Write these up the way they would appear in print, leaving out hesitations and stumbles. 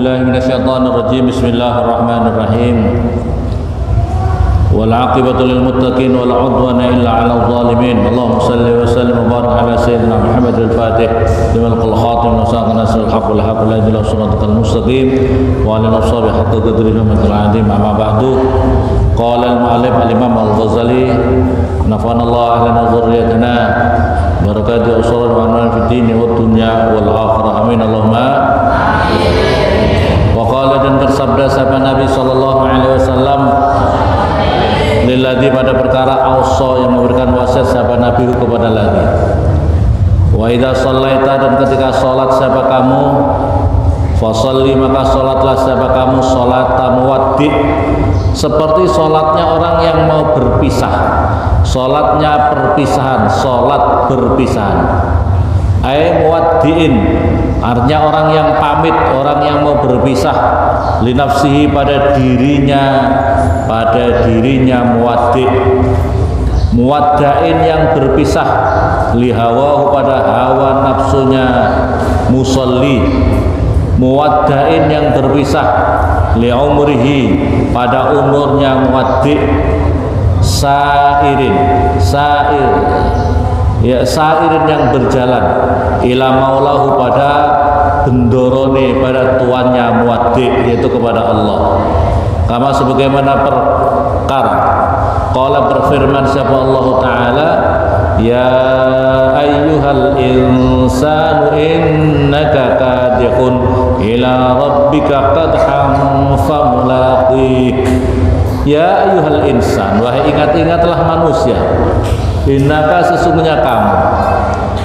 billahi minasyaitonir rajim. Bismillahirrahmanirrahim. Wal 'aqibatu lil muttaqin wal 'udwana illa 'alal zalimin. Allahumma shalli wa sallim wa barik ala sayyidina Muhammad al-Fatih liman qul khatim wa saqana nasrul haqq wal haqq la ilaha siratal mustaqim wa ala ashabi hatta qadrihi min al-'azim amma ba'du. Qala al-mu'allif al-imam al-Ghazali nafanallahu ahlan wa dhurriyyatana barakati usul wa amal fid din wa dunya wal akhirah. Amin Allahumma. Wa qala, dan bersabda sahabat Nabi sallallahu alaihi wasallam, lilladzi, pada perkara ausa yang memberikan wasiat sahabat Nabi kepada lagi. Wa idza shallaita, dan ketika salat sahabat kamu, fasalli, maka salatlah sahabat kamu salat muwaddi, seperti salatnya orang yang mau berpisah, salatnya perpisahan, salat berpisahan. Ai muwaddiin, artinya orang yang pamit, orang yang mau berpisah, linafsihi, pada dirinya muwaddi, muwaddain yang berpisah, lihawahu, pada hawa nafsunya musalli, muwaddain yang berpisah, liumrihi, pada umurnya muwaddi, sairin yang berjalan, ila maulahu, pada bendorone, pada tuannya muwaddi, yaitu kepada Allah. Kama sebagaimana perkara qala, berfirman siapa Allah Ta'ala, ya ayyuhal insanu innaka kadihun ila rabbika qadhan famulaqih. Ya ayyuhal insan, wahai ingat-ingatlah manusia, innaka, sesungguhnya kamu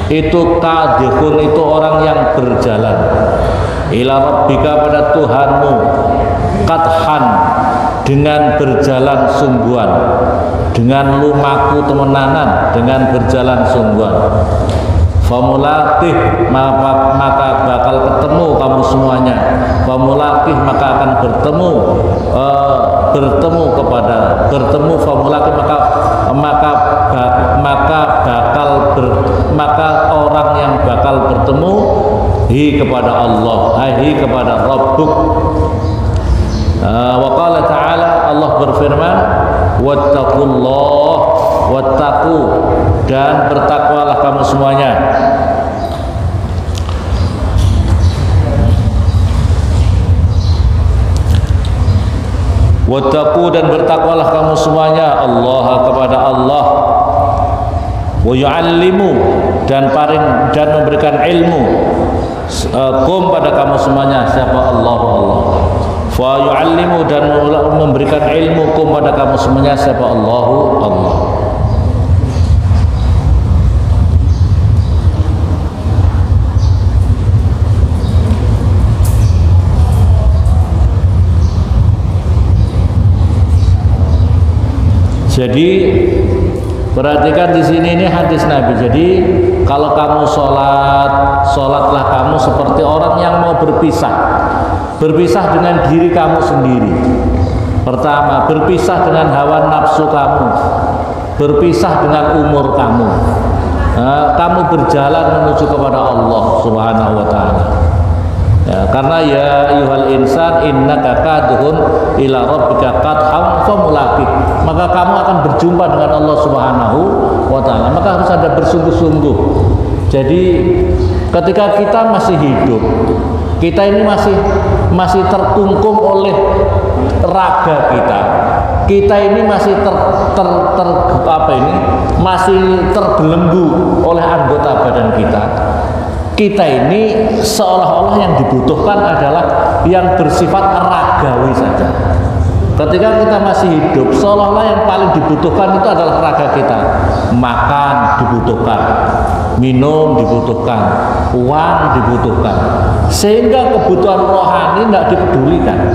itu kadihun, itu orang yang berjalan, ila rabbika, pada Tuhanmu, qadhan, dengan berjalan sungguhan, dengan lumaku temenanan, dengan berjalan sungguhan. Famulaqih, maka bakal ketemu kamu semuanya. Famulaqih, maka akan bertemu famulaqih, maka orang yang bakal bertemu kepada Allah, kepada Rabbuk. Wa qala ta'ala, Allah berfirman, wattaqullah, wattaqu, dan bertakwalah kamu semuanya. Wattaqu, dan bertakwalah kamu semuanya, Allah, kepada Allah. Wa yu'allimu, dan memberikan ilmu, kum, pada kamu semuanya, siapa Allah, Allah. Wa yu'allimu, dan memberikan ilmu, kum, pada kamu semuanya, siapa Allah, Allah. Jadi perhatikan di sini, ini hadis Nabi. Jadi kalau kamu sholatlah kamu seperti orang yang mau berpisah dengan diri kamu sendiri. Pertama, berpisah dengan hawa nafsu kamu, berpisah dengan umur kamu. Kamu berjalan menuju kepada Allah Subhanahu wa Ta'ala. Ya, karena ya ayyuhal insan innaka kadhun ila rabbika qadhan famulaqih, maka kamu akan berjumpa dengan Allah Subhanahu wa Ta'ala. Maka harus ada bersungguh-sungguh. Jadi ketika kita masih hidup, kita ini masih terkungkung oleh raga kita ini masih masih terbelenggu oleh anggota badan kita. Kita ini seolah-olah yang dibutuhkan adalah yang bersifat ragawi saja. Ketika kita masih hidup, seolah-olah yang paling dibutuhkan itu adalah raga kita. Makan dibutuhkan, minum dibutuhkan, uang dibutuhkan, sehingga kebutuhan rohani tidak dipedulikan,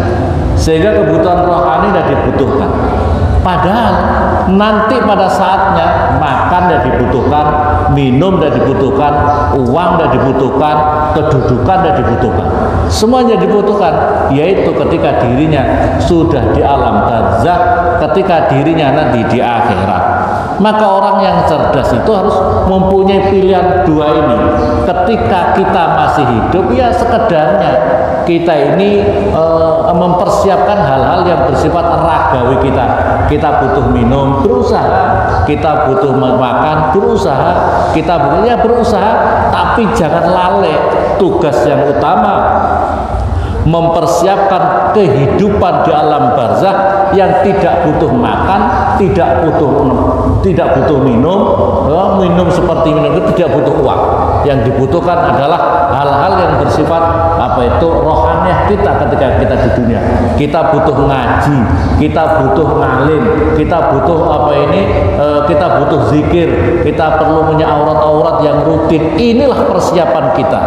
tidak dibutuhkan. Padahal nanti pada saatnya makan tidak dibutuhkan, minum tidak dibutuhkan, uang tidak dibutuhkan, kedudukan tidak dibutuhkan, semuanya dibutuhkan, yaitu ketika dirinya sudah di alam barzakh, ketika dirinya nanti di akhirat. Maka orang yang cerdas itu harus mempunyai pilihan dua ini. Ketika kita masih hidup, ya sekedarnya kita ini mempersiapkan hal-hal yang bersifat ragawi kita. Kita butuh minum, berusaha. Kita butuh makan, berusaha. Kita berusaha, tapi jangan lalai tugas yang utama, mempersiapkan kehidupan di alam barzakh yang tidak butuh makan, tidak butuh minum, minum seperti minum itu tidak butuh uang. Yang dibutuhkan adalah hal-hal yang bersifat rohaniah kita ketika kita di dunia. Kita butuh ngaji, kita butuh ngalim, kita butuh kita butuh zikir, kita perlu punya aurat-aurat yang rutin. Inilah persiapan kita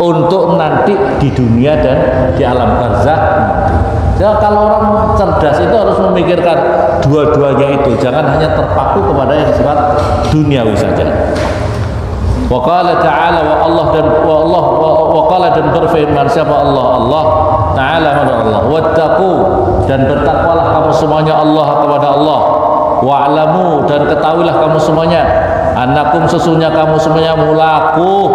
untuk nanti di dunia dan di alam barzakh nanti. Ya, kalau orang cerdas itu harus memikirkan dua-duanya itu, jangan hanya terpaku kepada yang sifat duniawi saja. Wa qala ta'ala wa qala dan berfirman siapa Allah Ta'ala Allah wattaqu dan bertakwalah kamu semuanya Allah kepada Allah, wa'lamu dan ketahuilah kamu semuanya annakum sesungguhnya kamu semuanya mulaku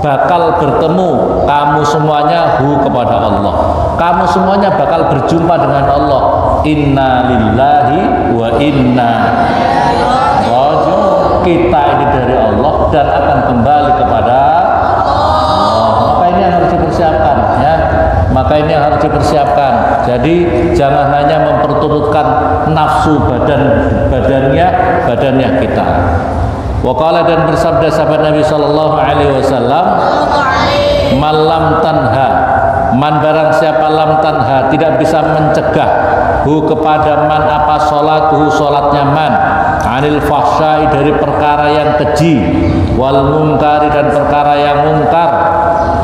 bakal bertemu kamu semuanya kepada Allah. Kamu semuanya bakal berjumpa dengan Allah. Inna lillahi wa inna raji'un. Kita ini dari Allah dan akan kembali kepada Allah. Maka ini yang harus dipersiapkan, ya. Maka ini yang harus dipersiapkan. Jadi jangan hanya memperturutkan nafsu badannya kita. Waqala dan bersabda sahabat Nabi sallallahu alaihi wasallam, malam tanha, man barang siapa lam tanha tidak bisa mencegah kepada man apa salatnya man anil fahsyai dari perkara yang keji wal munkari dan perkara yang mungkar,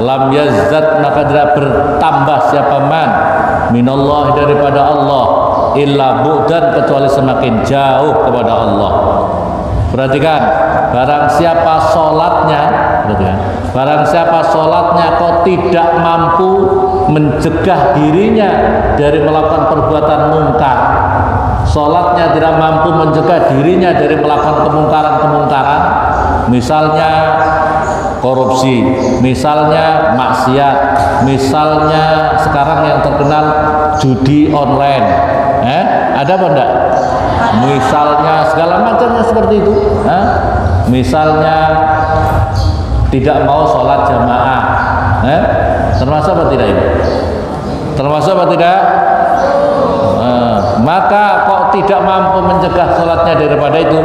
lam yazzat maka tidak bertambah siapa man minallah daripada Allah illa bu'dan kecuali semakin jauh kepada Allah. Perhatikan, barang siapa sholatnya kok tidak mampu mencegah dirinya dari melakukan perbuatan mungkar, sholatnya tidak mampu mencegah dirinya dari melakukan kemungkaran, misalnya korupsi, misalnya maksiat, misalnya sekarang yang terkenal judi online, ada apa enggak? Misalnya segala macamnya seperti itu, misalnya tidak mau sholat jamaah, termasuk apa tidak ini? Termasuk apa tidak? Maka kok tidak mampu mencegah sholatnya daripada itu,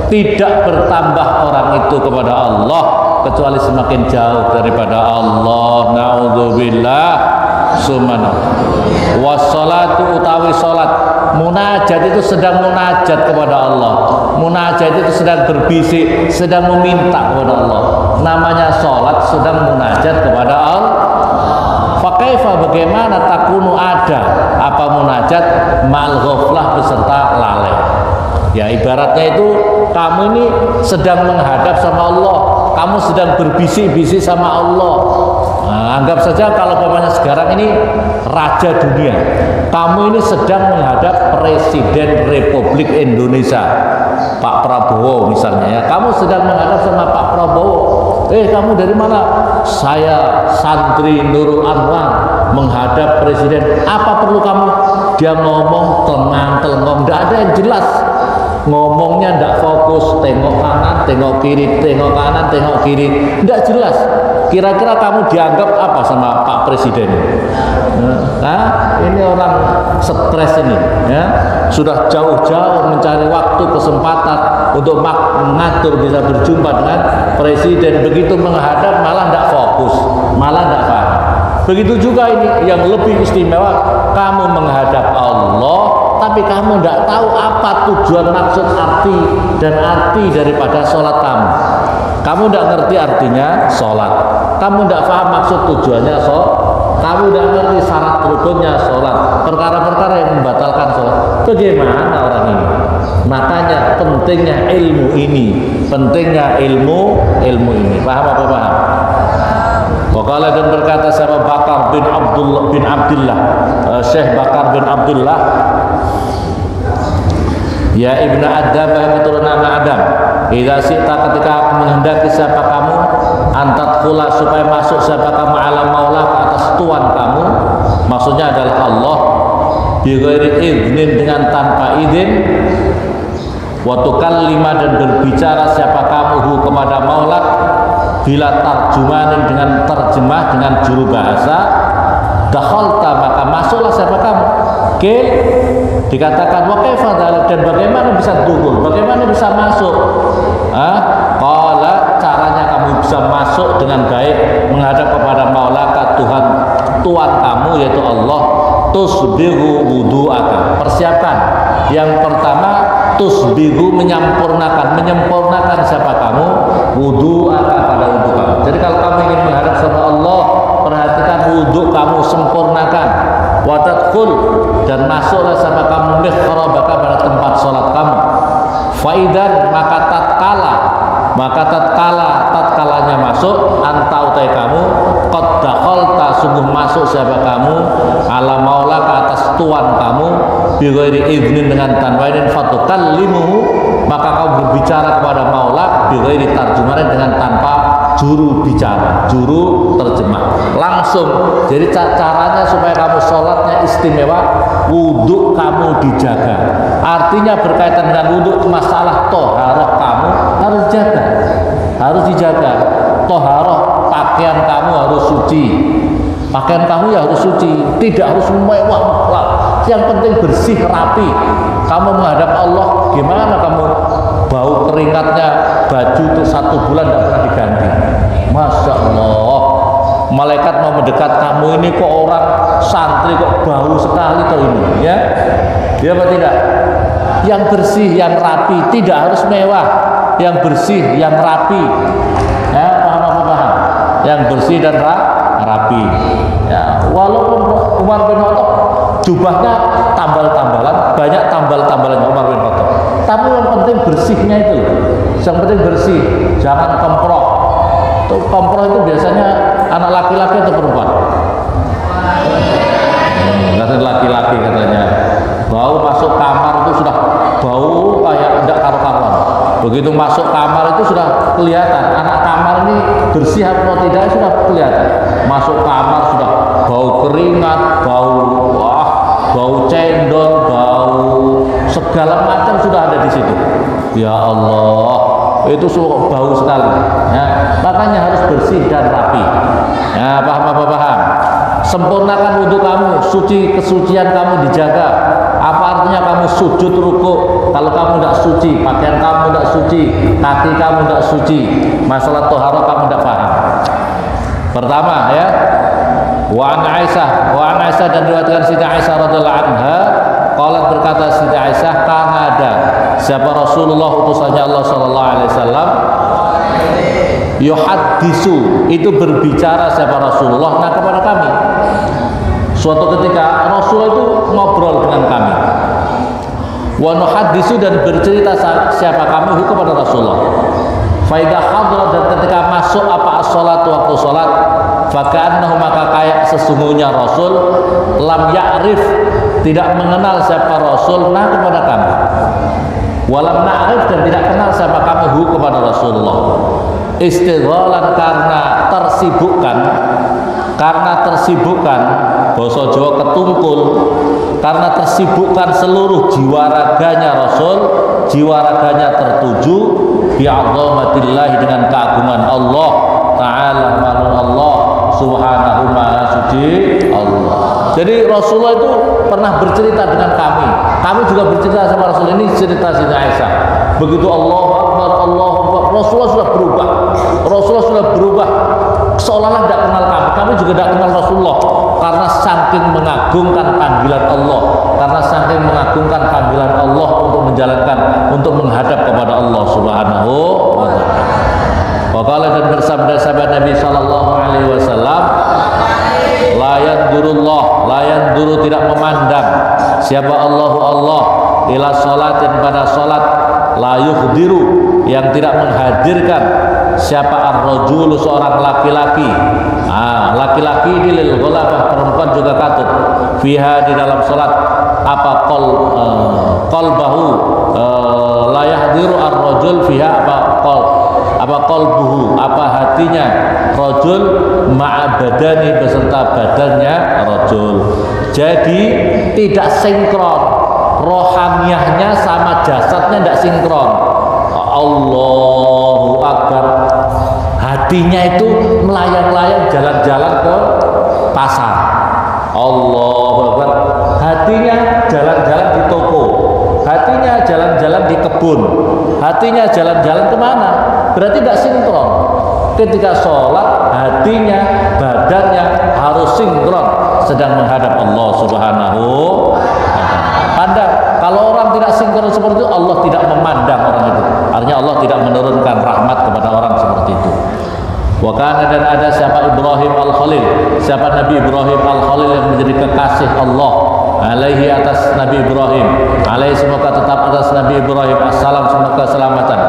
tidak bertambah orang itu kepada Allah kecuali semakin jauh daripada Allah. Na'udzubillah sumana. Wassalatu utawi sholat, munajat itu sedang munajat kepada Allah, munajat itu sedang berbisik, sedang meminta kepada Allah. Namanya sholat sedang munajat kepada Allah. Fakaifa bagaimana takunu ada apa munajat ma'al ghaflah beserta lalai. Ya ibaratnya itu kamu ini sedang menghadap sama Allah, kamu sedang berbisik-bisik sama Allah. Nah, anggap saja kalau umpamanya sekarang ini raja dunia, kamu ini sedang menghadap Presiden Republik Indonesia, Pak Prabowo misalnya, ya. Kamu sedang menghadap sama Pak Prabowo. Kamu dari mana? Saya santri Nurul Anwar menghadap presiden. Apa perlu kamu? Dia ngomong tenang-telengong, tidak ada yang jelas. Ngomongnya tidak fokus, tengok kanan, tengok kiri, tengok kanan, tengok kiri, tidak jelas. Kira-kira kamu dianggap apa sama Pak Presiden? Nah, ini orang stres ini, ya. Sudah jauh-jauh mencari waktu, kesempatan untuk mengatur bisa berjumpa dengan presiden. Begitu menghadap malah tidak fokus, malah tidak paham. Begitu juga ini yang lebih istimewa, kamu menghadap Allah, tapi kamu tidak tahu apa tujuan, maksud, arti daripada sholat kamu. Kamu tidak ngerti artinya sholat, kamu tidak paham maksud tujuannya sholat, kamu tidak ngerti syarat rukunnya sholat, perkara-perkara yang membatalkan sholat. Bagaimana orang ini? Makanya pentingnya ilmu ini, ilmu ini. Paham apa paham? Wakala dan berkata siapa Bakar bin Abdullah, Syekh Bakar bin Abdullah, ya ibnu Adam, keturunan Adam, idza syi'ta ketika menghendaki siapa kamu antat kula supaya masuk siapa kamu ala maulah ke atas tuan kamu, maksudnya adalah Allah, bi ghairi idznin dengan tanpa izin, wa tukallima dan berbicara siapa kamu kepada maulak bila tarjumanin dengan terjemah dengan juru bahasa, dakhalta maka masuklah siapa kamu. Oke, dikatakan wa kaifa dzalik, dan bagaimana bisa dukhul, bagaimana bisa masuk? Qala caranya kamu bisa masuk dengan baik menghadap kepada maulaka Tuhan tuan kamu yaitu Allah, tusbihu wudu'aka. Persiapan yang pertama, tusbihu menyempurnakan siapa kamu wudu'aka pada wudu kamu. Jadi kalau kamu ingin menghadap sama Allah, perhatikan wudu kamu, sempurnakan. Watadkhul dan masuklah sama kamu mihrabaka pada tempat sholat kamu. Faidan maka tatkalanya masuk anta utai kamu qad dakhalta sungguh masuk siapa kamu ala maula ke atas tuan kamu bi ghairi idznin dengan tanpa izin fatukallimuhu maka kamu berbicara kepada maula bi ghairi tarjumanin dengan tanpa juru bicara, juru terjemah langsung. Jadi caranya supaya kamu sholatnya istimewa, wudhu kamu dijaga. Artinya berkaitan dengan wudhu, masalah toharoh kamu harus jaga, harus dijaga. Toharoh, pakaian kamu harus suci, pakaian kamu ya harus suci, tidak harus mewah. Yang penting bersih, rapi. Kamu menghadap Allah, gimana kamu bau keringatnya baju itu 1 bulan tidak pernah diganti. Masya Allah, malaikat mau mendekat kamu ini kok orang santri kok bau sekali toh ini, ya? Dia apa tidak? Yang bersih, yang rapi, tidak harus mewah. Yang bersih, yang rapi, ya paham? Yang bersih dan rapi. Ya, walaupun Umar bin Khattab jubahnya tambal-tambalan, banyak tambal-tambalannya Umar bin Khattab. Tapi yang penting bersihnya itu, yang penting bersih, jangan kemprok. Komproh itu biasanya anak laki-laki atau perempuan? Katanya laki-laki katanya. Bau masuk kamar itu sudah bau kayak tidak karu-karuan. Begitu masuk kamar itu sudah kelihatan. Anak kamar ini bersih atau tidak sudah kelihatan. Masuk kamar sudah bau keringat, bau cendol, bau segala macam sudah ada di situ. Ya Allah, itu bau sekali. Ya, makanya harus bersih dan rapi. Ya, paham? Sempurnakan wudhu kamu, kesucian kamu dijaga. Apa artinya kamu sujud ruku? Kalau kamu tidak suci, pakaian kamu tidak suci, kaki kamu tidak suci, masalah tohara kamu tidak paham. Pertama ya, wa an Aisyah dan diriwayatkan Siti Aisyah radhiyallahu anha, qalat berkata Siti Aisyah, kana ada siapa Rasulullah utusannya Allah sallallahu alaihi wasallam yuhaddisu itu berbicara siapa Rasulullah kepada kami. Suatu ketika Rasulullah itu ngobrol dengan kami. Wa nuhaddisu dan bercerita siapa kami kepada Rasulullah. Faidah hadrat dan ketika masuk apa as-salat waktu salat, faka'annahu maka kayak sesungguhnya Rasul lam ya'rif tidak mengenal siapa Rasul kepada kami. Walam na'rif dan tidak kenal siapa kami kepada Rasulullah. Istighalan karena tersibukkan bahasa Jawa ketungkul, karena tersibukkan seluruh jiwa raganya Rasul, jiwa raganya tertuju bi'azamatillahi dengan keagungan Allah Ta'ala, manun Allah subhanahu maha suci Allah. Jadi Rasulullah itu pernah bercerita dengan kami juga bercerita sama Rasul. Ini cerita Siti Aisyah. Begitu Allahu Akbar, Rasulullah sudah berubah, seolah-olah tidak kenal kami juga tidak kenal Rasulullah, karena saking mengagungkan panggilan Allah, karena saking mengagungkan panggilan Allah untuk menjalankan, untuk menghadap kepada Allah Subhanahu wa ta'ala. Waqala dan bersabda sahabat Nabi sallallahu alaihi wasallam, la yanduru tidak memandang siapa Allah ila salatin pada salat, la yuhdiru yang tidak menghadirkan siapa ar-rajulu seorang laki-laki. Laki-laki ini lil ghalabah, perempuan juga katut fiha di dalam salat apa qalbahu la yahdiru ar-rajul fiha apa qalbuhu, apa hatinya rajul ma'a badani, beserta badannya rajul. Jadi tidak sinkron, rohaniyahnya sama jasadnya tidak sinkron. Allahu Akbar, hatinya itu melayang-layang jalan-jalan ke pasar. Allahu Akbar, hatinya jalan-jalan di toko, hatinya jalan-jalan di kebun, hatinya jalan-jalan kemana? Berarti tidak sinkron. Ketika sholat, hatinya, badannya harus sinkron, sedang menghadap Allah Subhanahu wa ta'ala. Pandang, kalau orang tidak sinkron seperti itu, Allah tidak memandang orang itu. Artinya Allah tidak menurunkan rahmat kepada orang seperti itu. Wakana, dan ada siapa Ibrahim Al-Khalil, siapa Nabi Ibrahim Al-Khalil yang menjadi kekasih Allah, alaihi, atas Nabi Ibrahim, alaihi, semoga tetap atas Nabi Ibrahim assalam, semoga keselamatan.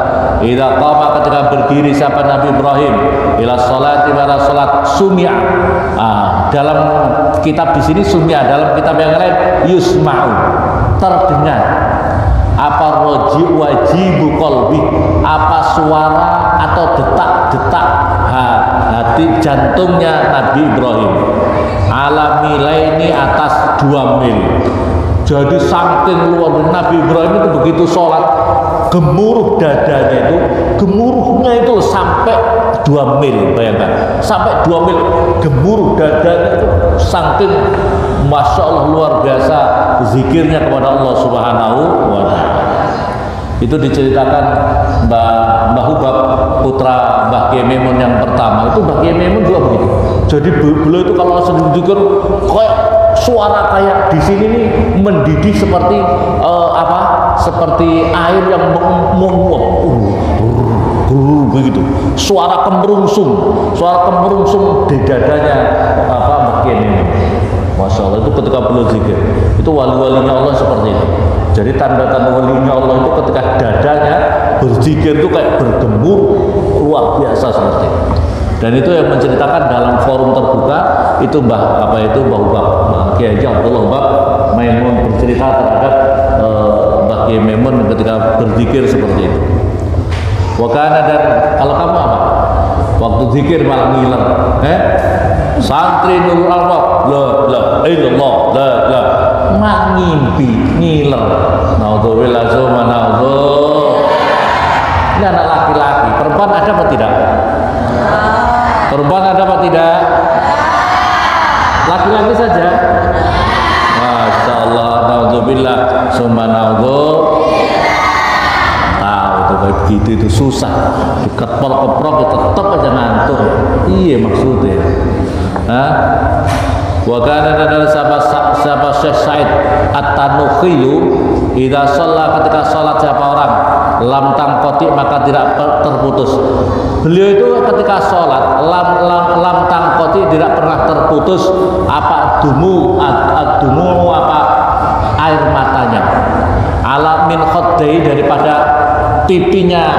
Idza qama, ketika berdiri siapa Nabi Ibrahim, ila sholati, pada salat, sumia. Dalam kitab di sini sumia, dalam kitab yang lain yusma'u, terdengar. Apa roji wajibu qalbi, apa suara atau detak-detak hati jantungnya Nabi Ibrahim, ala milaini, atas 2 mil. Jadi saking luar, Nabi Ibrahim itu begitu sholat, gemuruh dadanya itu, gemuruhnya itu sampai 2 mil, bayangkan, sampai 2 mil gemuruh dadanya itu, saking Masya Allah luar biasa zikirnya kepada Allah Subhanahu wa ta'ala. Itu diceritakan Mbah Hubab, putra Mbah Kiai Maimun yang pertama. Itu Mbah Kiai Maimun juga begitu. Jadi beliau itu kalau sedang zikir, kayak suara kayak di sini nih mendidih seperti seperti air yang menguap, begitu. Suara kemerungsung di dadanya Mbah Kiai Maimun. Masya Allah, itu ketika beliau zikir, itu wali-walinya Allah seperti itu. Jadi tanda-tanda walinya Allah itu ketika dadanya berzikir itu kayak bergembur luar biasa seperti itu. Dan itu yang menceritakan dalam forum terbuka itu Mbah Hubab, Kiai Haji Abdullah Hubab Maimun bercerita terhadap Mbah Kiai Maimun ketika berzikir seperti itu. Wakana, dan kalau kamu apa? Waktu zikir malah ngiler, santri Nurul Alfa, la ilallah, la mak ngimpi, ngiler. Naudzubillah, naudzubillah. Ini anak laki-laki, perempuan ada apa tidak? Perempuan ada apa tidak? Laki-laki saja. Masya Allah, naudzubillah, naudzubillah. Kayak begitu itu susah, dikeprok-keprok tetap aja ngantuk. Iya maksudnya. Wakana, dan ada sahabat Syekh Said At-Tanukhiyu, idza shalla, ketika salat siapa orang, lam tangqoti, maka tidak terputus. Beliau itu ketika salat lam tangqoti, tidak pernah terputus apa dumu apa air matanya, ala min khaddai, daripada pipinya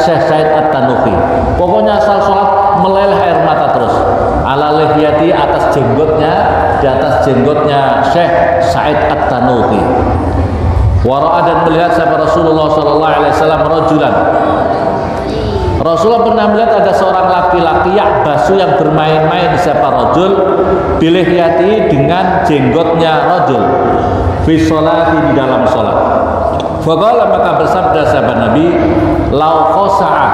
Syekh Said At-Tanukhi. Pokoknya asal sholat meleleh air mata terus. Ala lihiyati, atas jenggotnya, di atas jenggotnya Syekh Said At-Tanukhi. Wara'a, dan melihat siapa Rasulullah sallallahu alaihi wasallam rajulan. Rasulullah pernah melihat ada seorang laki-laki ya'basu, yang bermain-main siapa rajul bilihiyati, dengan jenggotnya rajul, fi sholati, di dalam sholat. Faqala, maka bersabda sahabat Nabi, lau khosa'a,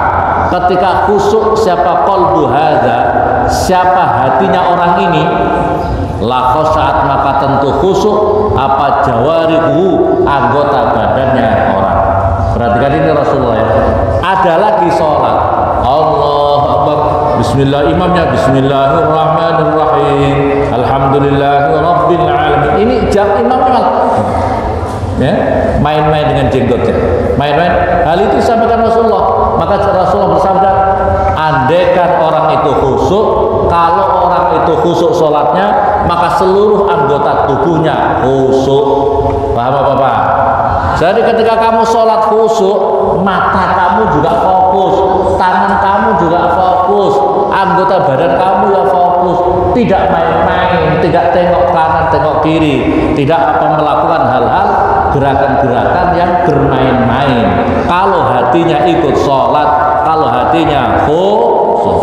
ketika khusuk siapa qalbu hadza, siapa hatinya orang ini, la khosa'at, maka tentu khusuk apa jawarihu, anggota badannya orang. Perhatikan ini Rasulullah ya. Ada lagi sholat, Allahu Akbar, bismillah, imamnya bismillahirrahmanirrahim, alhamdulillahi rabbil alamin. Ini imamnya ya, main-main dengan jenggotnya, main-main. Hal itu disampaikan Rasulullah. Maka Rasulullah bersabda, andaikan orang itu khusyuk, kalau orang itu khusyuk sholatnya, maka seluruh anggota tubuhnya khusyuk. Paham apa Pak? Jadi ketika kamu sholat khusyuk, mata kamu juga fokus, tangan kamu juga fokus, anggota badan kamu ya fokus, tidak main-main, tidak tengok kanan, tengok kiri, tidak melakukan hal-hal gerakan-gerakan yang bermain-main. Kalau hatinya ikut sholat, kalau hati hatinya khusus.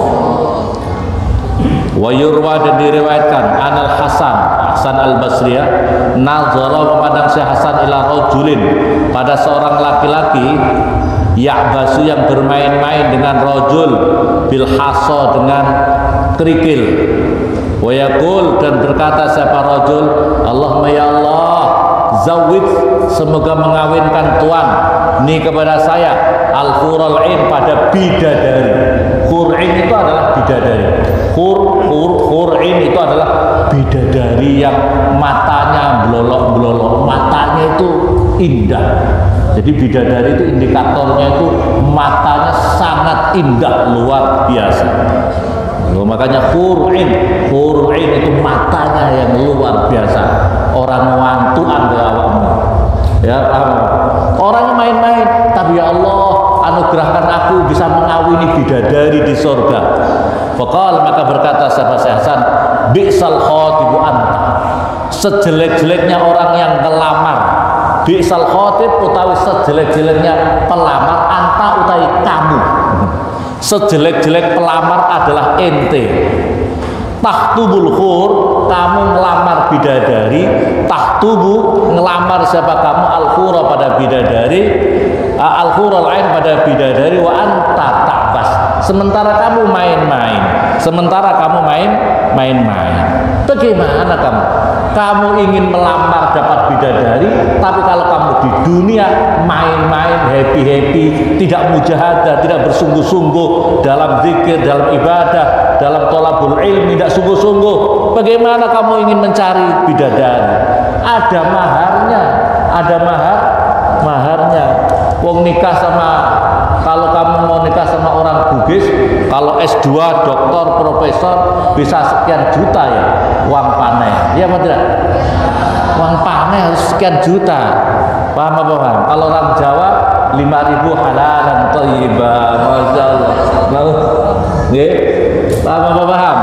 Wa yurwa dan diriwayatkan anal Hasan al-Basri nazara memandang Syekh Hasan ila rajulin pada seorang laki-laki ya'basu yang bermain-main dengan rajul bil hasa dengan kerikil. Wa yaqul dan berkata siapa rajul, Allahumma ya Allah zawid semoga mengawinkan Tuhan ni kepada saya al-hurul ain pada bidadari. Hur'in itu adalah bidadari. Hur'in itu adalah bidadari yang matanya belolok-belolok, matanya itu indah. Jadi bidadari itu indikatornya itu matanya sangat indah, luar biasa. Makanya hur'in itu matanya yang luar biasa. Orang wantuan ke awakmu. Ya, orang main-main, tapi ya Allah anugerahkan aku bisa mengawini bidadari di surga. Faqal maka berkata sahabat Hasan, bi'sal khatibu anta. Sejelek-jeleknya orang yang ngelamar. Bi'sal khatib utawi sejelek-jeleknya pelamar anta utawi kamu. Sejelek-jelek pelamar adalah ente. Tahtubul khur, kamu ngelamar bidadari. Tahtubu ngelamar siapa kamu al-khura pada bidadari, al-khura lain pada bidadari. Wa anta ta'bas, sementara kamu main-main. Bagaimana kamu? Kamu ingin melamar dapat bidadari, tapi kalau kamu di dunia main-main, happy-happy, tidak mujahadah, tidak bersungguh-sungguh dalam zikir, dalam ibadah, dalam thalabul ilmi, tidak sungguh-sungguh, bagaimana kamu ingin mencari bidadari? Ada maharnya. Wong nikah sama, kalau kamu mau nikah sama orang Bugis, kalau S2, doktor, profesor bisa sekian juta ya uang panai. Iya apa tidak? Uang panai harus sekian juta. Paham apa paham? Kalau orang Jawa 5.000 halalan thayyibah. Masyaallah. Nggih. Paham apa paham?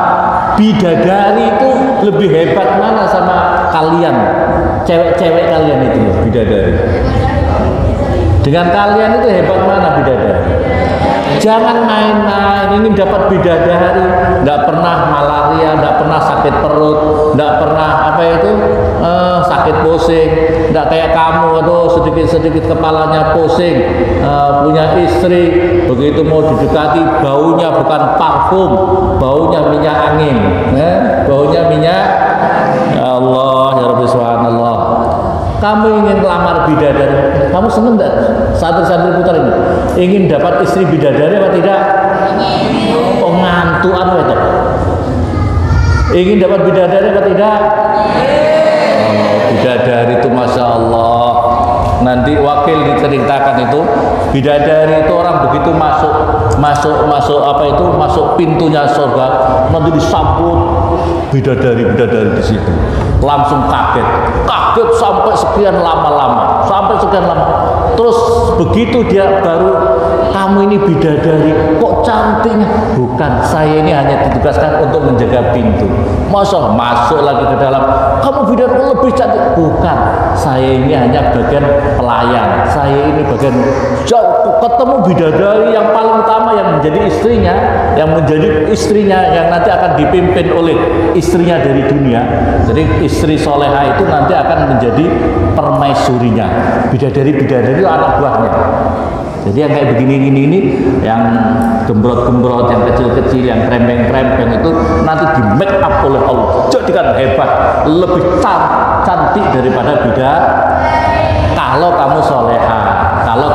Bidadari itu lebih hebat mana sama kalian? Cewek-cewek kalian itu bidadari. Dengan kalian itu hebat mana bidadari? Jangan main-main ingin dapat bidadari, tidak pernah malaria, tidak pernah sakit perut, tidak pernah sakit pusing, tidak kayak kamu, aduh sedikit-sedikit kepalanya pusing, punya istri, begitu mau didekati baunya bukan parfum, baunya minyak angin, baunya minyak. Ya Allah, ya Rabbi subhanallah. Kamu ingin lamar bidadari, kamu seneng enggak? Santri-santri putar ini ingin dapat istri bidadari apa tidak? Oh ngantuan itu. Ingin dapat bidadari apa tidak? Oh, bidadari itu masya Allah. Nanti wakil diceritakan itu bidadari itu orang begitu masuk pintunya surga, nanti disambut bidadari di situ, langsung kaget sampai sekian lama, terus begitu dia baru, kamu ini bidadari kok cantiknya? Bukan, saya ini hanya ditugaskan untuk menjaga pintu. Masa masuk lagi ke dalam, kamu bidadari lebih cantik? Bukan, saya ini hanya bagian pelayan, saya ini bagian ketemu bidadari yang paling utama yang menjadi istrinya yang nanti akan dipimpin oleh istrinya dari dunia. Jadi istri soleha itu nanti akan menjadi permaisurinya. Bidadari itu anak buahnya. Jadi yang kayak begini ini, yang gembrot-gembrot, yang kecil-kecil, yang krempeng-krempeng itu nanti di make up oleh Allah. Jadikan hebat, lebih cantik daripada bidadari. Kalau kamu soleha, kalau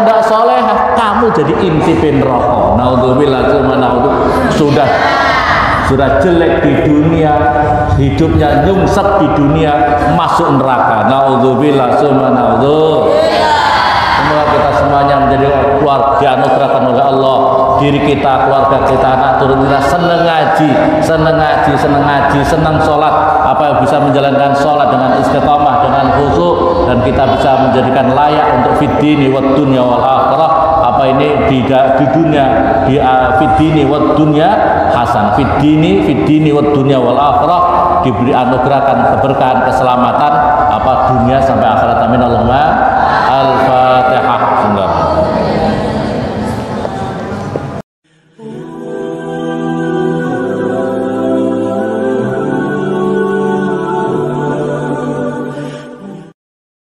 tidak soleha, kamu jadi intipin rokok. Naudzubillah, sudah jelek di dunia, hidupnya nyungsep di dunia, masuk neraka. Naudzubillah, semoga kita semuanya menjadi keluarga dianugerahkan oleh Allah, diri kita, keluarga kita, anak turun kita senang ngaji, senang sholat, bisa menjalankan sholat dengan istiqamah, dengan khusyuk, dan kita bisa menjadikan layak untuk fiddini wad dunya wal akhirah. Di dunia, fiddini wad dunya hasan, fiddini wad dunya wal akhirah, diberi anugerahkan keberkahan, keselamatan dunia sampai akhirat. Amin Allahumma